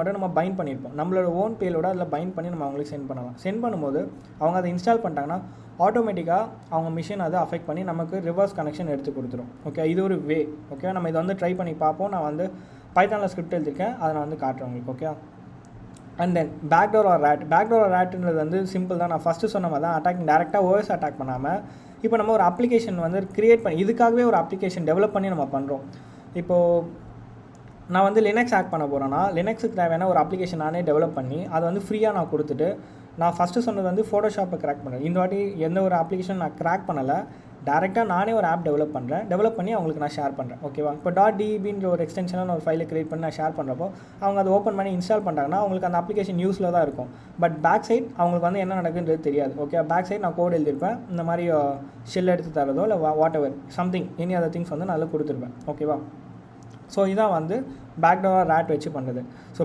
மட்டும் நம்ம பைண்ட் பண்ணியிருப்போம். நம்மளோட ஓன் பேலோட அதில் பைண்ட் பண்ணி நம்ம அவங்களுக்கு சென்ட் பண்ணலாம். சென்ட் பண்ணும்போது அவங்க அதை இன்ஸ்டால் பண்ணிட்டாங்கன்னா ஆட்டோமேட்டிக்காக அவங்க மிஷின் அதை அஃபெக்ட் பண்ணி நமக்கு ரிவர்ஸ் கனெக்ஷன் எடுத்து கொடுத்துரும். ஓகே, இது ஒரு வே. ஓகே, நம்ம இதை வந்து ட்ரை பண்ணி பார்ப்போம். நான் வந்து பைத்தானில் ஸ்கிரிப்ட் எழுதியிருக்கேன், அதை நான் வந்து காட்டுறேன் உங்களுக்கு. Okay, and then factor or ரேட்டுன்றது வந்து சிம்பிள் தான். நான் ஃபஸ்ட்டு சொன்ன மாதிரி தான், அட்டாக் டேரெக்டாக ஓஎஸ் அட்டாக் பண்ணாமல் இப்போ நம்ம ஒரு அப்ளிகேஷன் வந்து க்ரியேட் பண்ணி இதுக்காகவே ஒரு அப்ளிகேஷன் டெவலப் பண்ணி நம்ம பண்ணுறோம். இப்போது நான் வந்து லினக்ஸ் ஆட் பண்ண போகிறேன்னா லினக்ஸுக்கு தேவையான ஒரு அப்ளிகேஷன் நானே டெவலப் பண்ணி அதை வந்து ஃப்ரீயாக நான் கொடுத்துட்டு, நான் ஃபஸ்ட்டு சொன்னது வந்து ஃபோட்டோஷாப்பை கிராக் பண்ணுறேன். இந்த வாட்டி எந்த ஒரு அப்ளிகேஷன் நான் கிராக் பண்ணலை, டேரெக்டாக நானே ஒரு ஆப் டெவலப் பண்ணி அவங்களுக்கு நான் ஷேர் பண்ணுறேன். ஓகேவா, இப்போ .debன்ற ஒரு எக்ஸ்டென்ஷனாக ஒரு ஃபைலை க்ரியேட் பண்ணி நான் ஷேர் பண்ணுறப்போ அவங்க அதை ஓப்பன் பண்ணி இன்ஸ்டால் பண்ணுறாங்கன்னா அவங்களுக்கு அந்த அப்ளிகேஷன் யூஸில் தான் இருக்கும். பட் பேக் சைட் அவங்களுக்கு வந்து என்ன நடக்குன்றது தெரியாது. ஓகே, பேக் சைட் நான் கோட் எழுதியிருப்பேன், இந்த மாதிரி ஷெல் எடுத்து தரதோ இல்லை what ever something any other things வந்து நான் அதில் கொடுத்துருப்பேன். ஓகேவா, ஸோ இதான் வந்து பேக்டோர் ரேட் வச்சு பண்ணுறது. ஸோ